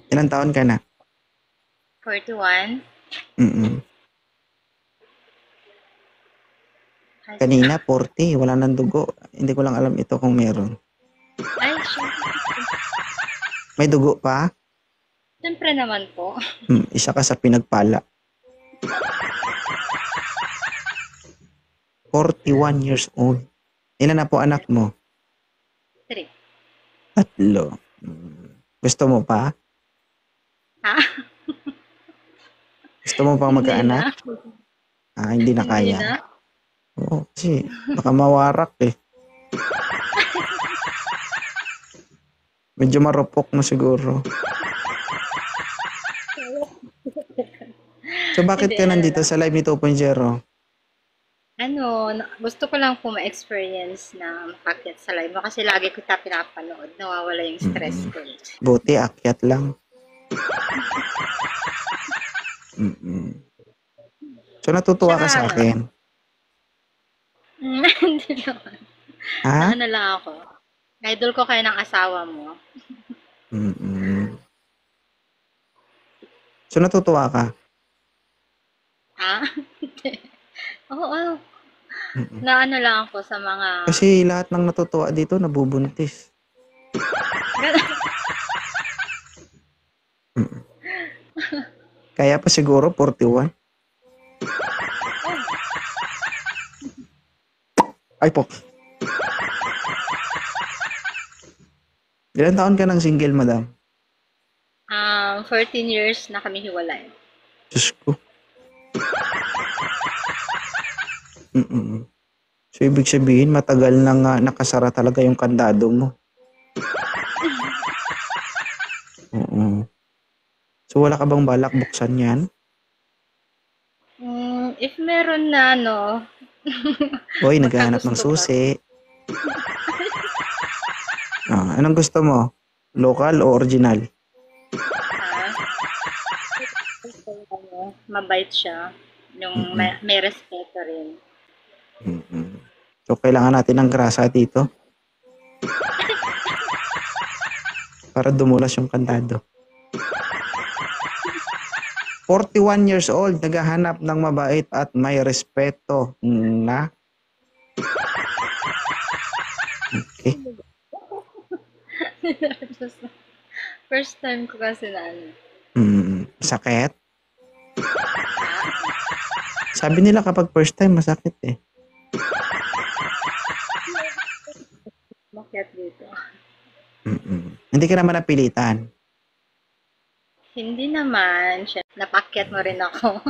Ilang taon ka na? 41. Mm. Ay, Kanina, 40. Wala nang dugo. Hindi ko lang alam ito kung meron. ay, syempre. May dugo pa? Siyempre naman po. Isa ka sa pinagpala. 41 years old. Ilan na po anak mo? 3. Tatlo. Gusto mo pa? Ha? Gusto mo pang Hindi magkaanak? na. Hindi na Hindi kaya. na. Oo, kasi baka mawarak eh. Medyo marupok mo siguro. So bakit Hindi, ka ano nandito lang. sa live ni 2.0? Gusto ko lang po ma-experience na makakyat sa live mo kasi lagi ko kita pinapanood. Nawawala yung stress Mm. ko. Eh. Buti akyat lang. Mm. So natutuwa Tsaka ka sa ano, akin. hindi naman. Na Ha? ano lang ako. Idol ko kayo ng asawa mo. Mm. So natutuwa ka. Ha? Oo, Mm. na ano lang ako sa mga... Kasi lahat ng natutuwa dito nabubuntis. Mm. Kaya pa siguro 41. Ay po. Ilan taon ka ng single, madam? 14 years na kami hiwalay. Diyos ko. Mm. So ibig sabihin matagal nang nakasara talaga yung kandado mo. Oo. So wala ka bang balak buksan yan? If meron na ano, Hoy, naghahanap ng magkagusto pa. susi. Anong gusto mo? Local o original? Mabait siya. Yung Mm-mm. may respeto rin. Mm-mm. So kailangan natin ng grasa dito para dumulas yung kandado. 41 years old, naghahanap ng mabait at may respeto na. Okay. First time ko kasi na ano. Sakit. Sabi nila kapag first time masakit eh. Makiat dito. Hindi ka naman napilitan. Hindi naman. Siya, napakyat mo rin ako.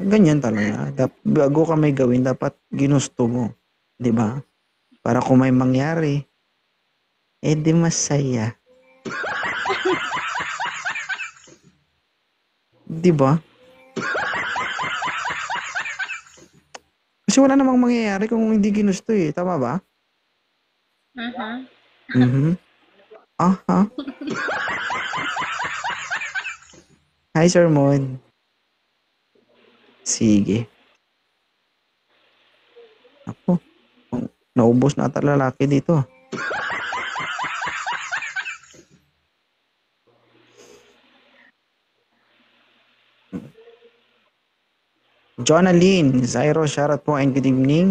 Ganyan talaga. Bago ka may gawin, dapat ginusto mo. 'Di ba? Para kung may mangyari, di masaya. 'Di ba? Kasi wala namang mangyayari kung hindi ginusto eh. Tama ba? Mhm. Mhm. Aha. Hi, Sir Mon. Sige. Ako. Naubos na ata lalaki dito. Jonaline, Zairo, shoutout po and good evening.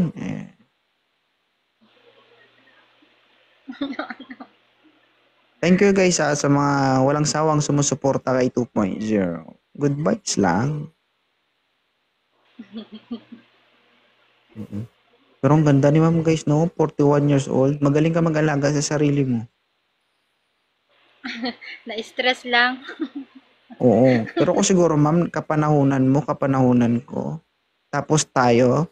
Thank you guys sa mga walang sawang sumusuporta kay 2.0. Good vibes lang. Pero ang ganda ni ma'am guys, no? 41 years old. Magaling ka mag-alaga sa sarili mo. Na-stress lang. Oo. Pero kung siguro ma'am, kapanahunan mo, kapanahunan ko. Tapos tayo,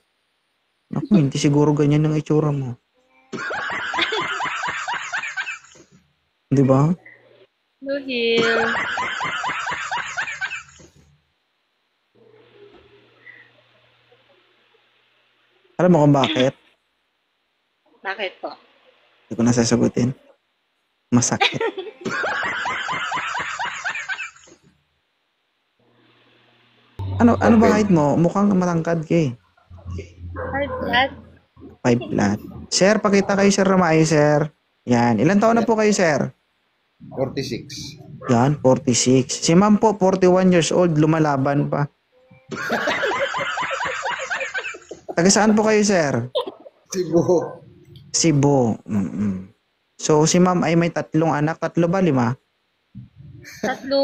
naku, hindi siguro ganyan ang itsura mo. Di ba? Luhil. Alam mo kung bakit? Bakit po? Hindi ko na sasagutin. Masakit. Ano ba height mo? Mukhang matangkad ka eh. Hard that? 5 flat. Sir, pakita kayo sir na maayos, sir. Yan. Ilan taon na po kayo, sir? 46. Yan, 46. Si ma'am po, 41 years old, lumalaban pa. Taga saan po kayo, sir? Cebu. Cebu. So, si ma'am ay may 3 anak. 3 ba, 5? 3.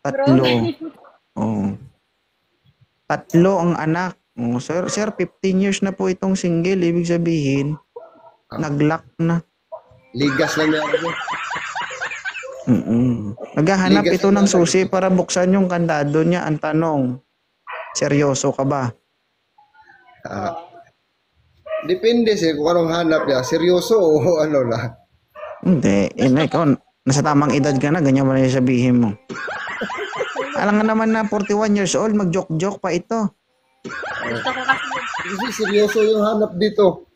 3. Oh. 3 ang anak. Oh, sir, 15 years na po itong single. Ibig sabihin, nag-lock na. Ligas lang yan. Naghahanap Ligas ito na ng lang. susi para buksan yung kandado niya. Ang tanong, seryoso ka ba? Depende siya kung anong hanap niya. Seryoso o ano na. Hindi. Ikaw, nasa tamang edad ka na, ganyan mo na yung sabihin mo. Alam nga naman na 41 years old, mag-joke-joke pa ito. Gusto ko kasi Kasi seryoso yung hanap dito.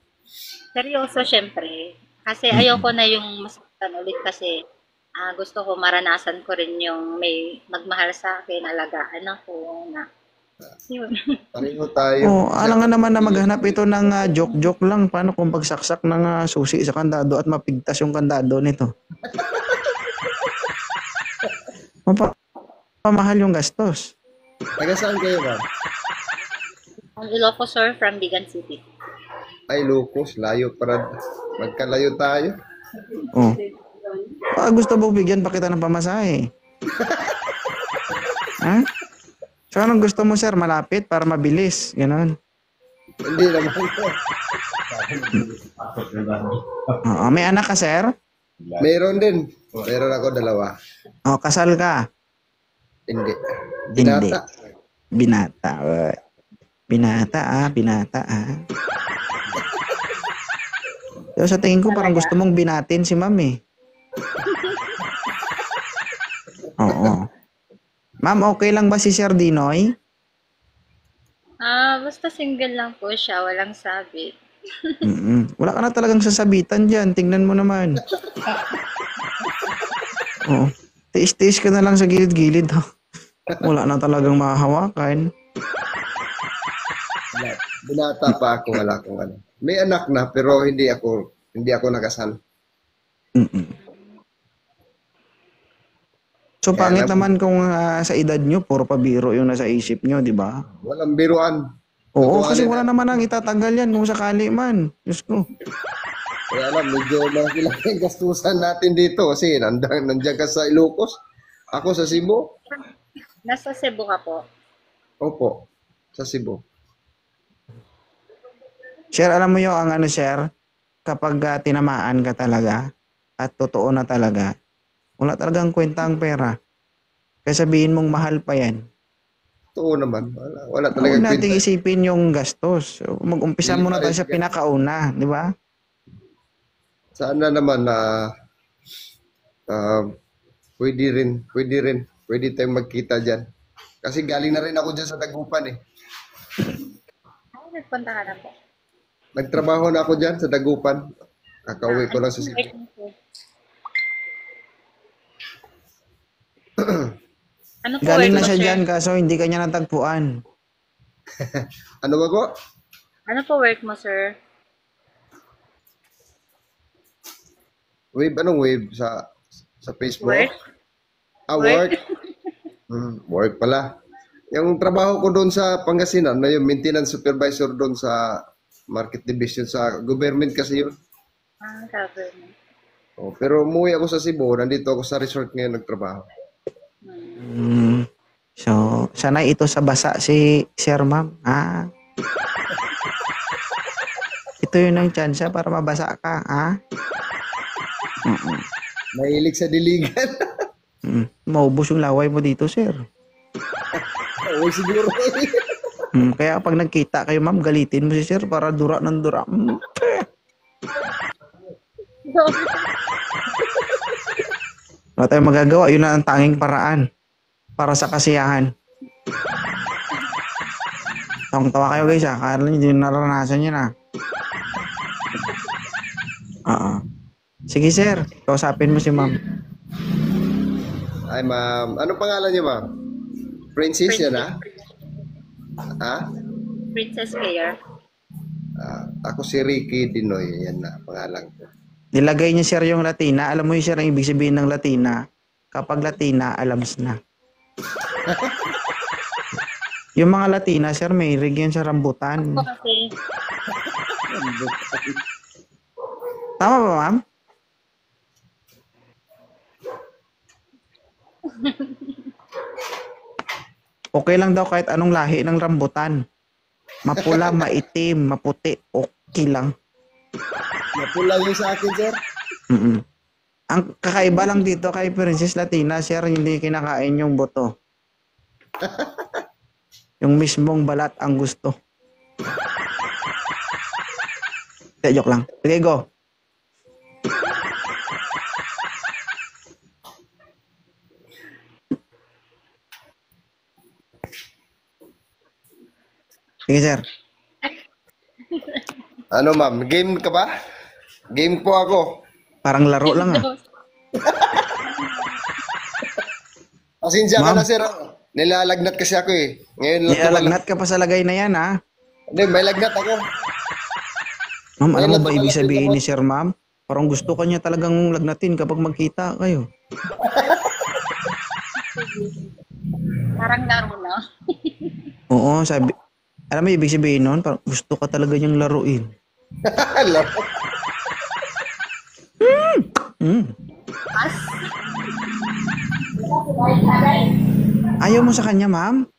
seryoso, syempre. Kasi ayoko na yung masaktan ulit kasi gusto ko maranasan ko rin yung may magmahal sa akin, alagaan ako na yun. Pareho tayo. Oh, alam nga naman na maghanap ito ng joke-joke lang. Paano kung pagsaksak ng susi sa kandado at mapigtas yung kandado nito? Pamahal yung gastos. Taga saan kayo ba? Ang Ilocos, sir, from Bigan City. Ay, Lucos. Layo para magkalayo tayo. Oh. Gusto mo bigyan pa kita ng pamasahe? Ha? So, anong gusto mo, sir? Malapit para mabilis. Ganon. Hindi naman ko. May anak ka, sir? Meron din. Meron ako 2. Kasal ka? Hindi. Hindi. Binata. Binata. Binata. So, sa tingin ko, parang gusto mong binatin si ma'am eh. Oo. Ma'am, okay lang ba si Sir Dinoy? Basta single lang po siya, walang sabit. Wala ka na talagang sasabitan dyan. Tingnan mo naman. Oo. Tiis-tiis ka na lang sa gilid-gilid. Wala na talagang mahahawakan. Binata pa ako. Wala akong ano. May anak na pero hindi ako nakasal. So, Kaya pangit alam- naman kung sa edad nyo, puro pabiro yung nasa isip nyo, di ba? Walang biruan. Oo, Totoo kasi nila. wala naman ang itatagal yan kung sakali man. Diyos ko. Kaya alam, medyo malaki ang gastusan natin dito kasi nandiyan ka sa Ilocos. Ako sa Cebu. Nasa Cebu ka po. Opo, sa Cebu. Sir, alam mo yung ang ano, sir, kapag tinamaan ka talaga at totoo na talaga, wala talagang kwenta ang pera. Kaya sabihin mong mahal pa yan. Totoo naman. Wala Huwag talagang nating kwenta. isipin yung gastos. So, mag-umpisa muna tayo sa pinakauna, di ba? Sana naman na pwede tayong magkita dyan. Kasi galing na rin ako dyan sa Dagupan eh. Nagpunta ka na po. Nagtrabaho na ako dyan sa Dagupan. Kakauwi ko lang sa Cebu. Ano po Galing work na mo, siya sir? dyan kaso hindi kanya natagpuan. Ano ba po? Ano po work mo, sir? Wave, anong wave sa Facebook? Work? Work. Work pala. Yung trabaho ko doon sa Pangasinan, na yung maintenance supervisor doon sa market division sa government kasi yun. Government. Oh, pero umuwi ako sa Cebu, nandito ako sa resort ngayon nagtrabaho. So, sanay ito sa basa si Sir Ma'am. Ito yun ang chance para mabasa ka, ha? Mahilig sa diligan. Maubos yung laway mo dito, sir. Oo, siguro. Kaya pag nagkita kayo, ma'am, galitin mo si sir para dura ng dura. Wala tayong magagawa. Yun na ang tanging paraan para sa kasiyahan. Tawang-tawa kayo, guys, ha? Kaya hindi naranasan yun, ha? Sige, sir. Kausapin mo si ma'am. Ay, ma'am. Ano pangalan niyo, ma'am? Princess yan, ha? Ha? Princess Claire. Ako si Ricky Dinoy. Yan na, pangalan ko. Nilagay niya, sir, yung Latina. Alam mo yung, sir, ang ibig sabihin ng Latina? Kapag Latina, alams na. Yung mga Latina, sir, may yan sa rambutan. Ako kasi, Tama ba, ma'am? Okay lang daw kahit anong lahi ng rambutan. Mapula, maitim, maputi, okay lang. Napula yung sa akin, sir. Mm-mm. Ang kakaiba lang dito kay Princess Latina, sir, hindi kinakain yung buto. Yung mismong balat ang gusto. Joke lang. Sige, go. Sige, sir. Ano, ma'am? Game ka ba? Game po ako. Parang laro lang ah. Pasensya ka Ma'am. na, sir. Nilalagnat kasi ako eh. Ngayon lang Nilalagnat ka pa sa lagay na yan ah. Hindi, may lagnat ako. Ma'am, alam mo ba Ngayon lang ibig sabihin tumalab ni sir, ma'am? Parang gusto ka niya talagang lagnatin kapag magkita kayo. parang laro na. Oo, sabi. Alam mo ibig sabihin nun? Parang gusto ka talaga niyang laruin. Alam. Mm. As, Ayaw mo sa kanya, ma'am?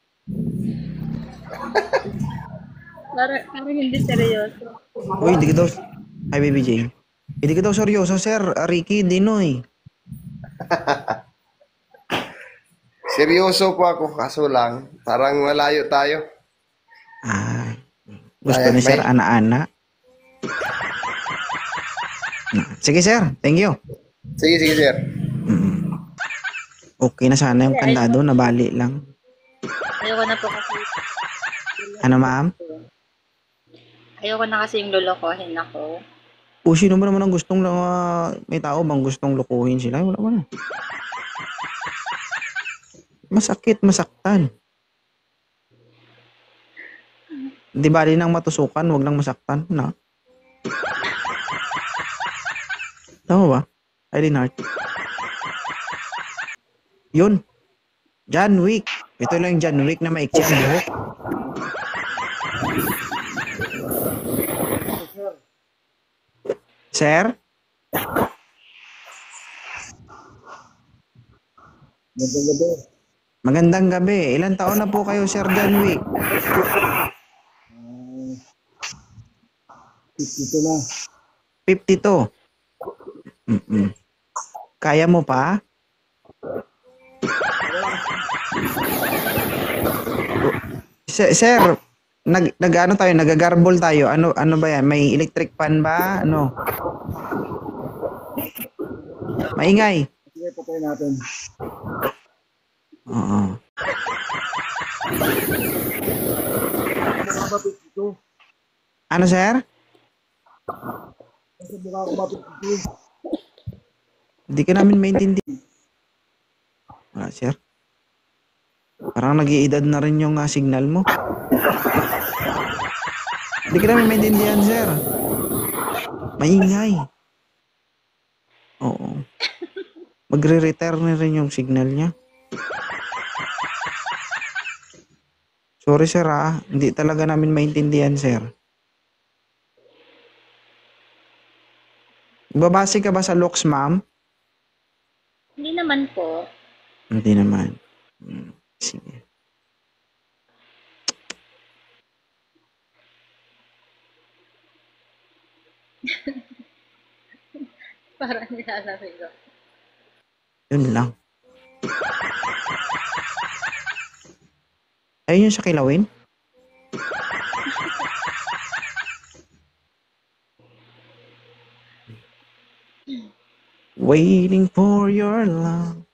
parang hindi seryoso. Uy, hindi ka daw... Hi, Baby Jane. Hindi ka daw seryoso, sir. Ricky Dinoy. Seryoso po ako, kaso lang, parang malayo tayo. Ah, gusto Ayan, ni sir, may- ana-ana. Sige, sir. Thank you. Sige, sige, sir. Mm. Okay na sana yung kandado, nabali lang. Ayoko na po kasi. Ano, ma'am? Ayoko na kasi yung lolokohin ako. O, sino ba naman ang gustong may tao bang gustong lukuhin sila? Wala ba na. Masakit, masaktan. Di bali nang matusukan, wag nang masaktan, na? Tama ba? Eileen Hart. Yun. John Wick. Ito lang yung John Wick na maiksi ang buhok. Sir? Magandang gabi. Ilan taon na po kayo, Sir John Wick? 52 na. 52. Mm-mm. Kaya mo pa? Sir, nag-ano tayo, nagagarbol tayo. Ano ba yan? May electric fan ba? Ano? Maingay. Sige, patay natin. Oo. Mukha ba 52? Ano, sir? Kasi mukha ko ba 52? Hindi ka namin maintindihan. Wala, sir. Parang nag-iedad na rin yung signal mo. Hindi ka namin maintindihan, sir. Maingay. Oo. Magre-retire na rin yung signal niya. Sorry, sir, ah. Hindi talaga namin maintindihan, sir. Babase ka ba sa looks, ma'am? Hindi naman po. Hindi naman. Sige. Parang nilalami ko. Yun lang. Ayun yung sa kilawin? Waiting for your love.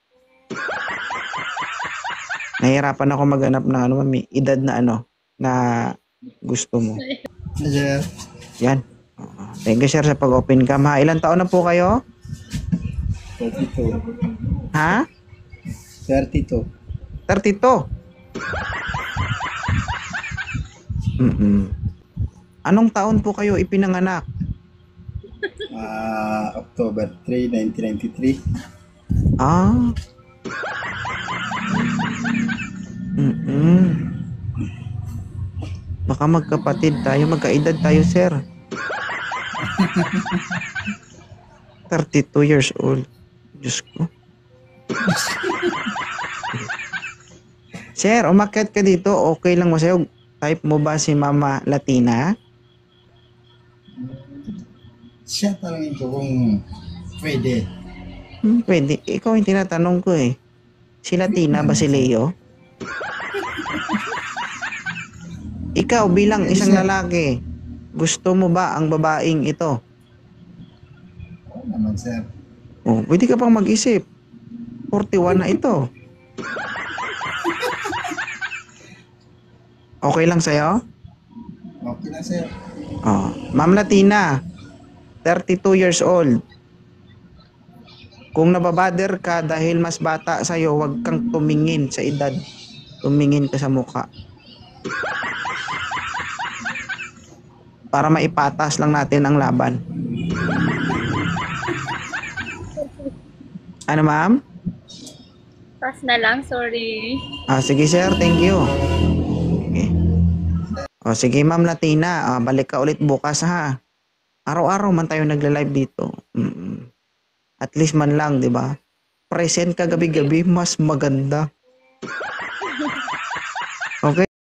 Nahihirapan ako maghanap ng ano, may edad na ano, na gusto mo. Sir, Yan. Oo. Thank you, sir, sa pag-open cam, ha. Ilan taon na po kayo? 32. Ha? 32. 32. Anong taon po kayo ipinanganak? October 3, 1993. Ah, Mm-mm. Baka magkapatid tayo, magkaedad tayo, sir. 32 years old. Diyos ko. Sir, umakyat ka dito. Okay lang mo sa'yo. Type mo ba si Mama Latina? Siya tanongin ko kung pwede. Pwede. Ikaw yung tinatanong ko eh. Si Latina ba si Leo? Ikaw bilang isang lalaki, gusto mo ba ang babaeng ito? Oo naman, sir. Oh, pwede ka pang mag-isip. 41 na ito. Okay lang sa'yo? Okay na, sir. Oh, Ma'am Latina, 32 years old. Kung nababader ka dahil mas bata sa'yo, huwag kang tumingin sa edad. Tumingin ka sa mukha. Para maipatas lang natin ang laban. Ano, ma'am? Pass na lang, sorry. Sige sir, thank you. Okay. Sige Ma'am Latina, balik ka ulit bukas ha. Araw-araw man tayo nagla-live dito. At least man lang, di ba? Present ka gabi-gabi, mas maganda. Okay?